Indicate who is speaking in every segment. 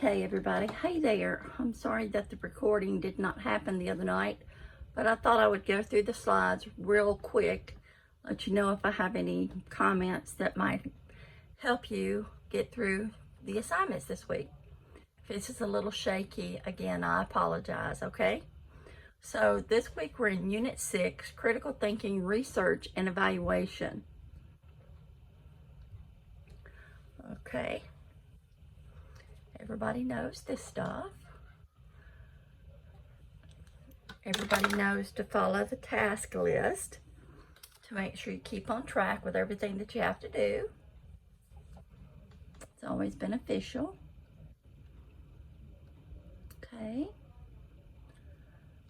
Speaker 1: Okay, everybody. Hey there. I'm sorry that the recording did not happen the other night, but I thought I would go through the slides real quick, let you know if I have any comments that might help you get through the assignments this week. If this is a little shaky, again, I apologize, okay? So this week we're in Unit 6, Critical Thinking, Research, and Evaluation. Okay. Everybody knows this stuff. Everybody knows to follow the task list to make sure you keep on track with everything that you have to do. It's always beneficial. Okay.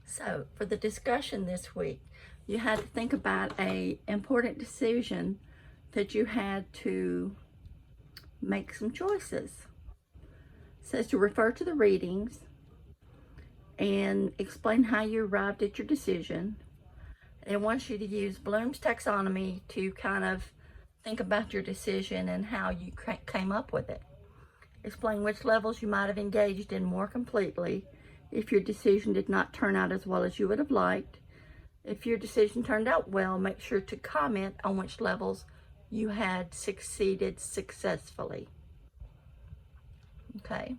Speaker 1: So for the discussion this week, you had to think about an important decision that you had to make some choices. It says to refer to the readings and explain how you arrived at your decision. And it wants you to use Bloom's taxonomy to kind of think about your decision and how you came up with it. Explain which levels you might have engaged in more completely if your decision did not turn out as well as you would have liked. If your decision turned out well, make sure to comment on which levels you had succeeded successfully. Okay,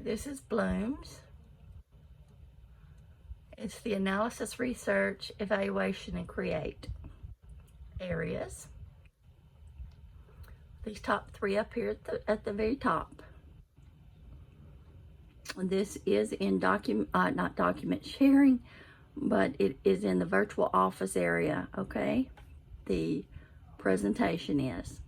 Speaker 1: this is Bloom's. It's the analysis, research, evaluation, and create areas. These top three up here at the very top. This is in not document sharing, but it is in the virtual office area, okay? The presentation is.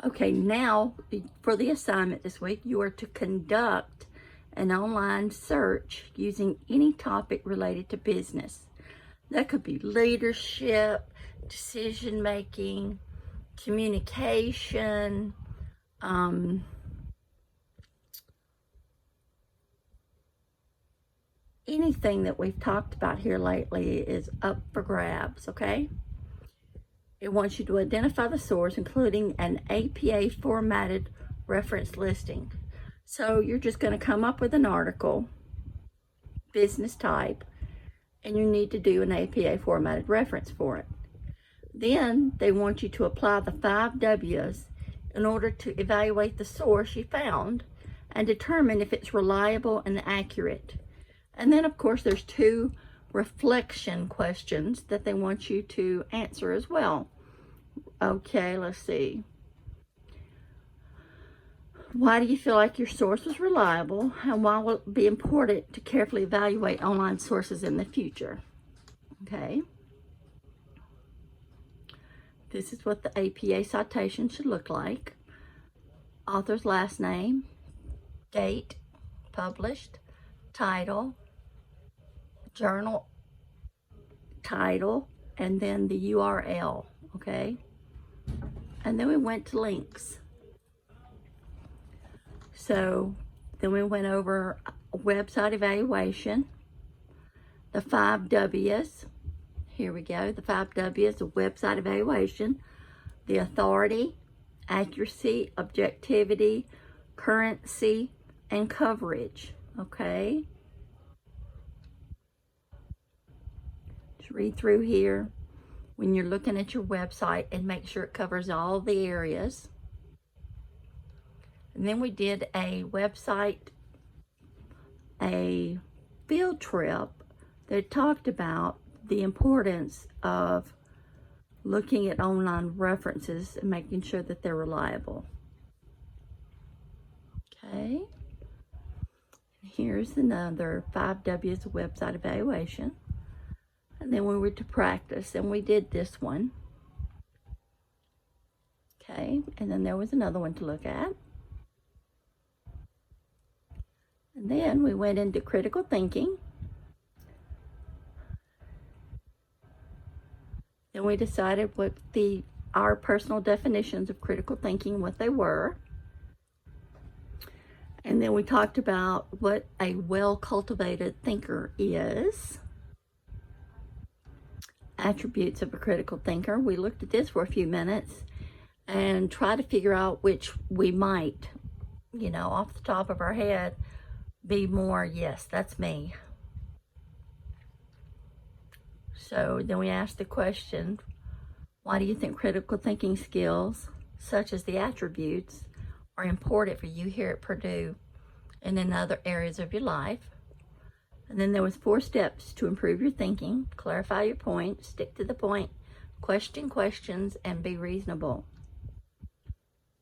Speaker 1: Okay, now for the assignment this week, you are to conduct an online search using any topic related to business. That could be leadership, decision making, communication, anything that we've talked about here lately is up for grabs, okay? It wants you to identify the source, including an APA formatted reference listing. So you're just going to come up with an article, business type, and you need to do an APA formatted reference for it. Then they want you to apply the 5 W's in order to evaluate the source you found and determine if it's reliable and accurate. And then, of course, there's 2 reflection questions that they want you to answer as well. Okay, let's see. Why do you feel like your source was reliable, and why will it be important to carefully evaluate online sources in the future? Okay. This is what the APA citation should look like. Author's last name, date, published, title, journal title, and then the URL, okay? And then we went to links. So then we went over website evaluation, the 5 W's. Here we go, the 5 W's of website evaluation, the authority, accuracy, objectivity, currency, and coverage, okay? Just read through here when you're looking at your website and make sure it covers all the areas. And then we did a website, a field trip that talked about the importance of looking at online references and making sure that they're reliable. Okay. Here's another 5 W's of website evaluation. And then we were to practice, and we did this one. Okay, and then there was another one to look at. And then we went into critical thinking. Then we decided what our personal definitions of critical thinking, what they were. And then we talked about what a well-cultivated thinker is. Attributes of a critical thinker. We looked at this for a few minutes. and try to figure out which we might, off the top of our head, be more, yes, that's me. So then we ask the question, why do you think critical thinking skills, such as the attributes, are important for you here at Purdue and in other areas of your life? And then there was 4 steps to improve your thinking: clarify your point, stick to the point, question questions, and be reasonable.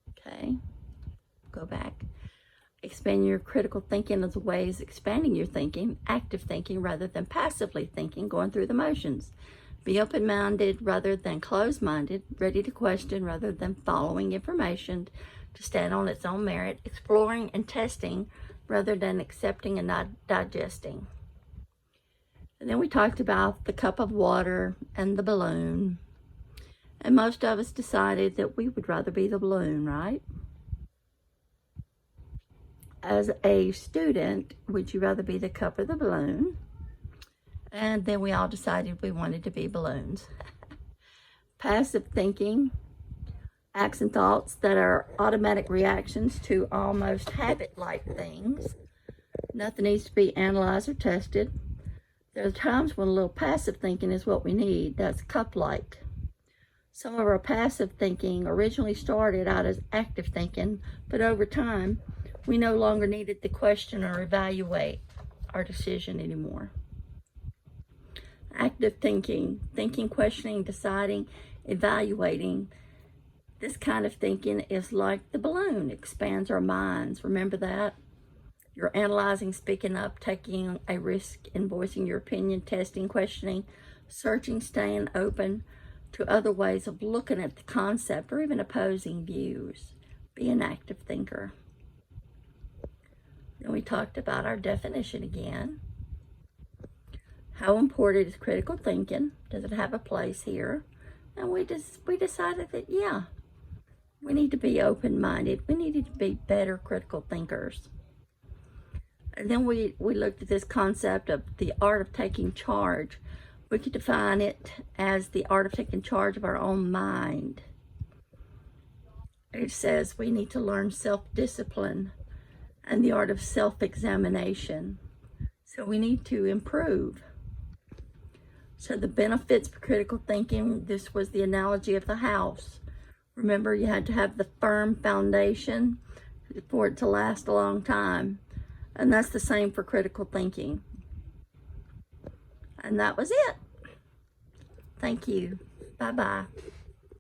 Speaker 1: Okay, go back. Expand your critical thinking as a way is expanding your thinking, active thinking rather than passively thinking, going through the motions. Be open-minded rather than closed-minded, ready to question rather than following information to stand on its own merit, exploring and testing rather than accepting and not digesting. And then we talked about the cup of water and the balloon. And most of us decided that we would rather be the balloon, right? As a student, would you rather be the cup or the balloon? And then we all decided we wanted to be balloons. Passive thinking, acts and thoughts that are automatic reactions to almost habit-like things. Nothing needs to be analyzed or tested. There are times when a little passive thinking is what we need. That's cup-like. Some of our passive thinking originally started out as active thinking, but over time, we no longer needed to question or evaluate our decision anymore. Active thinking, questioning, deciding, evaluating. This kind of thinking is like the balloon, expands our minds. Remember that? You're analyzing, speaking up, taking a risk in voicing your opinion, testing, questioning, searching, staying open to other ways of looking at the concept or even opposing views. Be an active thinker. Then we talked about our definition again. How important is critical thinking? Does it have a place here? And we decided that, yeah, we need to be open-minded. We needed to be better critical thinkers. And then we looked at this concept of the art of taking charge. We could define it as the art of taking charge of our own mind. It says we need to learn self-discipline and the art of self-examination. So we need to improve. So the benefits for critical thinking, this was the analogy of the house. Remember, you had to have the firm foundation for it to last a long time. And that's the same for critical thinking. And that was it. Thank you. Bye-bye.